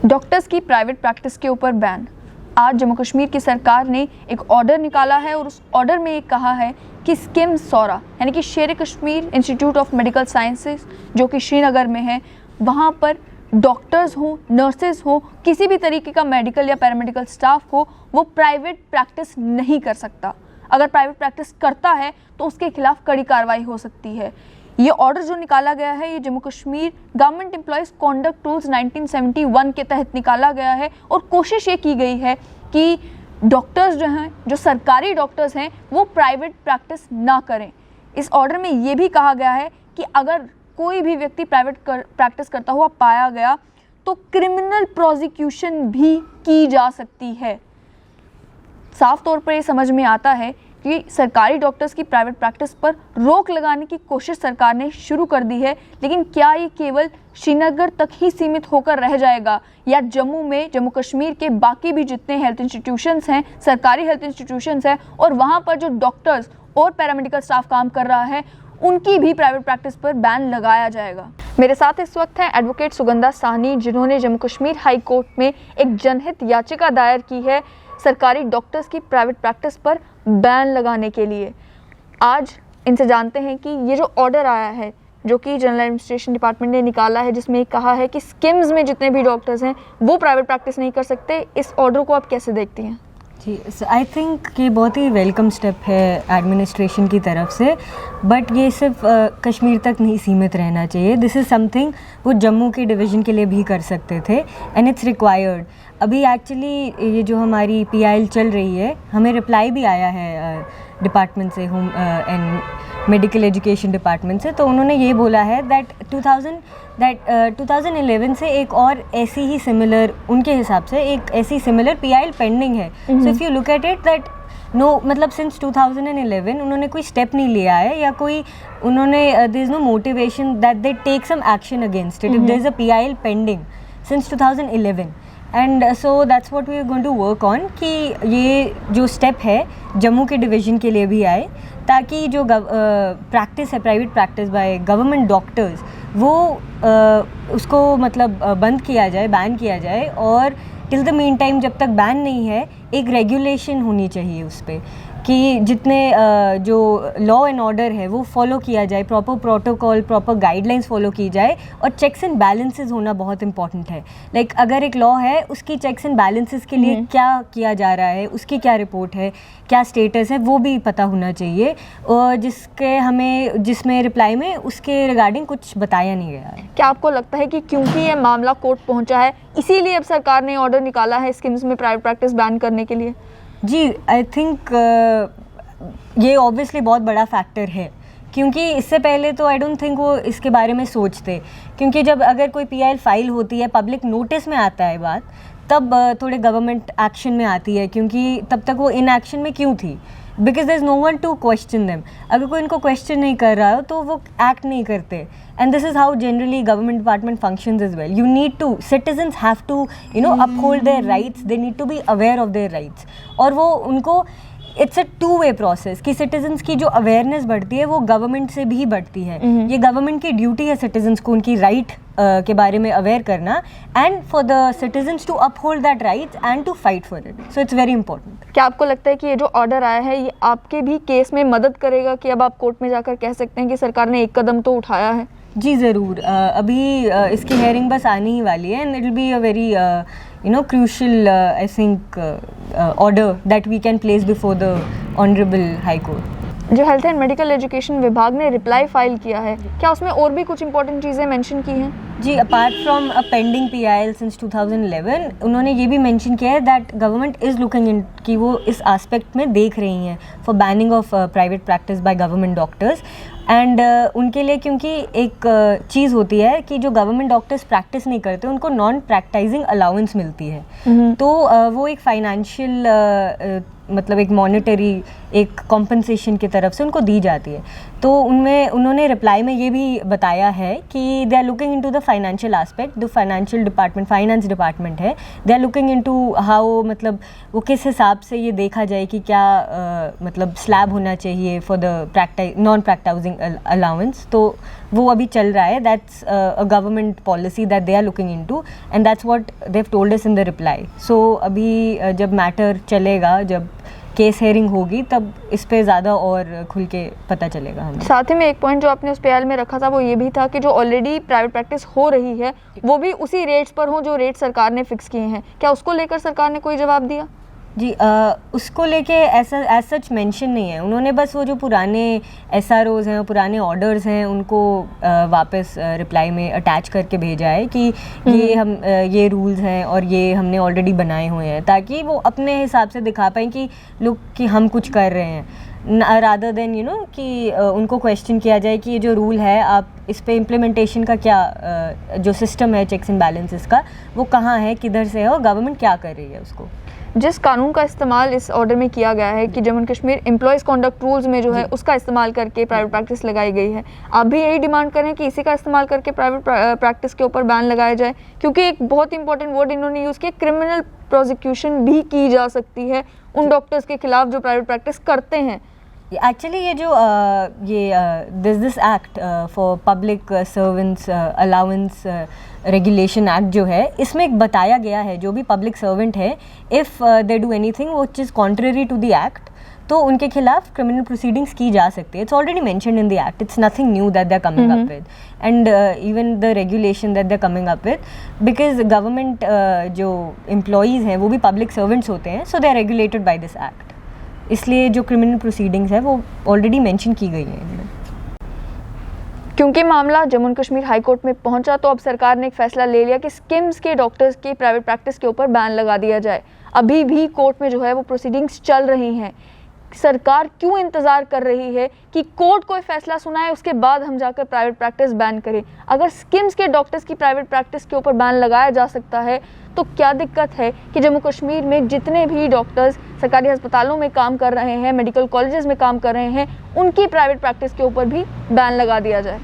Doctors की private practice के ऊपर बैन। आज जम्मू कश्मीर की सरकार ने एक ऑर्डर निकाला है और उस ऑर्डर में ये कहा है कि स्किम सौरा यानी कि शेर Kashmir institute of medical sciences जो कि श्रीनगर में है, वहाँ पर डॉक्टर्स हों, नर्सेज हों, किसी भी तरीके का मेडिकल या पैरामेडिकल स्टाफ हो, वो प्राइवेट प्रैक्टिस नहीं कर सकता। अगर प्राइवेट प्रैक्टिस करता है तो उसके खिलाफ कड़ी कार्रवाई हो सकती है। ये ऑर्डर जो निकाला गया है ये Jammu Kashmir government employees conduct rules 1971 के तहत निकाला गया है और कोशिश ये की गई है कि डॉक्टर्स जो हैं, जो सरकारी डॉक्टर्स हैं, वो प्राइवेट प्रैक्टिस ना करें। इस ऑर्डर में ये भी कहा गया है कि अगर कोई भी व्यक्ति प्राइवेट प्रैक्टिस करता हुआ पाया गया तो क्रिमिनल प्रोसिक्यूशन भी की जा सकती है। साफ तौर पर ये समझ में आता है कि सरकारी डॉक्टर्स की प्राइवेट प्रैक्टिस पर रोक लगाने की कोशिश सरकार ने शुरू कर दी है, लेकिन क्या ये केवल श्रीनगर तक ही सीमित होकर रह जाएगा या जम्मू में, जम्मू कश्मीर के बाकी भी जितने हेल्थ इंस्टीट्यूशंस हैं, सरकारी हेल्थ इंस्टीट्यूशंस हैं और वहाँ पर जो डॉक्टर्स और पैरामेडिकल स्टाफ काम कर रहा है, उनकी भी प्राइवेट प्रैक्टिस पर बैन लगाया जाएगा। मेरे साथ इस वक्त हैं एडवोकेट सुगंधा साहनी, जिन्होंने जम्मू कश्मीर हाई कोर्ट में एक जनहित याचिका दायर की है सरकारी डॉक्टर्स की प्राइवेट प्रैक्टिस पर बैन लगाने के लिए। आज इनसे जानते हैं कि ये जो ऑर्डर आया है जो कि जनरल एडमिनिस्ट्रेशन डिपार्टमेंट ने निकाला है, जिसमें कहा है कि स्किम्स में जितने भी डॉक्टर्स हैं वो प्राइवेट प्रैक्टिस नहीं कर सकते, इस ऑर्डर को आप कैसे देखती हैं? जी, आई थिंक कि बहुत ही वेलकम स्टेप है एडमिनिस्ट्रेशन की तरफ से, बट ये सिर्फ कश्मीर तक नहीं सीमित रहना चाहिए। दिस इज़ समथिंग वो जम्मू के डिवीज़न के लिए भी कर सकते थे एंड इट्स रिक्वायर्ड। अभी एक्चुअली ये जो हमारी PIL चल रही है, हमें रिप्लाई भी आया है डिपार्टमेंट से, home and medical education department से, तो उन्होंने ये बोला है दैट 2011 से एक और ऐसी ही सिमिलर, उनके हिसाब से एक ऐसी सिमिलर PIL पेंडिंग है। So if you look at it that no, मतलब सिंस 2011 उन्होंने कोई स्टेप नहीं लिया है या कोई उन्होंने there is no motivation that they take some action against it if there is a PIL pending since 2011 and so that's what we are going to work on कि ये जो स्टेप है जम्मू के डिवीज़न के लिए भी आए, ताकि जो प्रैक्टिस है private practice by government doctors वो उसको मतलब बंद किया जाए, बैन किया जाए। और टिल द मीन टाइम जब तक बैन नहीं है, एक रेगुलेशन होनी चाहिए उस पर कि जितने जो लॉ एंड ऑर्डर है वो फॉलो किया जाए, proper protocol, proper guidelines follow की जाए और चेक्स एंड बैलेंसेस होना बहुत इंपॉर्टेंट है। लाइक अगर एक लॉ है, उसकी चेक्स एंड बैलेंसेस के लिए क्या किया जा रहा है, उसकी क्या रिपोर्ट है, क्या स्टेटस है, वो भी पता होना चाहिए। और जिसमें रिप्लाई में उसके रिगार्डिंग कुछ बताया नहीं गया है। क्या आपको लगता है कि क्योंकि ये मामला कोर्ट पहुंचा है इसीलिए अब सरकार ने ऑर्डर निकाला है स्किम्स में प्राइवेट प्रैक्टिस बैन करने के लिए? जी, आई थिंक ये ऑब्वियसली बहुत बड़ा फैक्टर है, क्योंकि इससे पहले तो आई डोंट थिंक वो इसके बारे में सोचते, क्योंकि जब अगर कोई PIL फाइल होती है, पब्लिक नोटिस में आता है बात, तब थोड़े गवर्नमेंट एक्शन में आती है, क्योंकि तब तक वो इन एक्शन में क्यों थी, because there is no one to question them. अगर कोई इनको क्वेश्चन नहीं कर रहा हो तो वो एक्ट नहीं करते। And this is how generally government department functions as well. You need to, citizens have to uphold their rights, they need to be aware of their rights. और वो उनको it's a two way process कि citizens की जो awareness बढ़ती है वो government से भी बढ़ती है। ये गवर्नमेंट की ड्यूटी है सिटीजन्स को उनकी राइट के बारे में अवेयर करना, and for the citizens to uphold that rights and to fight for it. So it's very important. क्या आपको लगता है कि ये जो ऑर्डर आया है ये आपके भी केस में मदद करेगा कि अब आप कोर्ट में जाकर कह सकते हैं कि सरकार ने एक कदम तो उठाया है? जी ज़रूर। अभी इसकी हेयरिंग बस आने ही वाली है and it will be a very crucial I think order that we can place before the honorable high court. जो हेल्थ एंड मेडिकल एजुकेशन विभाग ने रिप्लाई फाइल किया है, क्या उसमें और भी कुछ इंपॉर्टेंट चीज़ें मेंशन की हैं? जी, apart from a pending PIL since 2011 उन्होंने ये भी मेंशन किया है that government is looking in, कि वो इस एस्पेक्ट में देख रही हैं for banning of private practice by government doctors. And उनके लिए, क्योंकि एक चीज़ होती है कि जो गवर्नमेंट डॉक्टर्स प्रैक्टिस नहीं करते उनको नॉन प्रैक्टाइजिंग अलाउंस मिलती है, तो वो एक फाइनेंशियल मतलब एक मॉनेटरी एक कॉम्पनसेशन की तरफ से उनको दी जाती है। तो उनमें उन्होंने रिप्लाई में ये भी बताया है कि they are looking into the financial aspect, the financial department, finance department है, they are looking into how, मतलब वो किस हिसाब से ये देखा जाए कि क्या मतलब स्लैब होना चाहिए for the non practising allowance. तो वो अभी चल रहा है, that's a government policy that they are looking into and that's what they have told us in the reply. So अभी जब मैटर चलेगा, जब केस हेयरिंग होगी, तब इस पे ज़्यादा और खुल के पता चलेगा हमें। साथ ही में एक पॉइंट जो आपने उस PIL में रखा था वो ये भी था कि जो ऑलरेडी प्राइवेट प्रैक्टिस हो रही है वो भी उसी रेट्स पर हो जो रेट सरकार ने फिक्स किए हैं। क्या उसको लेकर सरकार ने कोई जवाब दिया? जी, उसको लेके ऐसा एज सच मेंशन नहीं है। उन्होंने बस वो जो पुराने SROs हैं, पुराने ऑर्डर्स हैं, उनको वापस रिप्लाई में अटैच करके भेजा है कि ये हम ये रूल्स हैं और ये हमने ऑलरेडी बनाए हुए हैं, ताकि वो अपने हिसाब से दिखा पाएँ कि लोग कि हम कुछ कर रहे हैं, रादर देन यू नो कि उनको क्वेश्चन किया जाए कि ये जो रूल है आप इस पे इम्प्लीमेंटेशन का क्या जो सिस्टम है चेक्स एंड बैलेंसेस का, वो कहाँ है, किधर से है और गवर्नमेंट क्या कर रही है उसको। जिस कानून का इस्तेमाल इस ऑर्डर में किया गया है कि Jammu Kashmir employees conduct rules में जो है उसका इस्तेमाल करके प्राइवेट प्रैक्टिस लगाई गई है, आप भी यही डिमांड करें कि इसी का इस्तेमाल करके प्राइवेट प्रैक्टिस के ऊपर बैन लगाया जाए? क्योंकि एक बहुत इंपॉर्टेंट वर्ड इन्होंने यूज़ किया, क्रिमिनल प्रोसिक्यूशन भी की जा सकती है उन डॉक्टर्स के खिलाफ जो प्राइवेट प्रैक्टिस करते हैं। एक्चुअली ये जो this act for public servants allowance regulation act जो है, इसमें एक बताया गया है जो भी पब्लिक सर्वेंट है, if they do anything which is contrary to the act, तो उनके खिलाफ क्रिमिनल प्रोसीडिंग्स की जा सकती है। It's already mentioned in the act, it's nothing new that they are coming up with, and even the regulation that they are coming up with, because government जो employees हैं वो भी पब्लिक सर्वेंट्स होते हैं, so they are regulated by this act. इसलिए जो criminal proceedings है वो ऑलरेडी मेंशन की गई हैं इनमें। क्योंकि मामला जम्मू कश्मीर हाई कोर्ट में पहुंचा, तो अब सरकार ने एक फैसला ले लिया कि स्किम्स के डॉक्टर्स की प्राइवेट प्रैक्टिस के ऊपर बैन लगा दिया जाए। अभी भी कोर्ट में जो है वो प्रोसीडिंग्स चल रही हैं। सरकार क्यों इंतज़ार कर रही है कि कोर्ट कोई फैसला सुनाए उसके बाद हम जाकर प्राइवेट प्रैक्टिस बैन करें? अगर स्किम्स के डॉक्टर्स की प्राइवेट प्रैक्टिस के ऊपर बैन लगाया जा सकता है तो क्या दिक्कत है कि जम्मू कश्मीर में जितने भी डॉक्टर्स सरकारी अस्पतालों में काम कर रहे हैं, मेडिकल कॉलेजेस में काम कर रहे हैं, उनकी प्राइवेट प्रैक्टिस के ऊपर भी बैन लगा दिया जाए?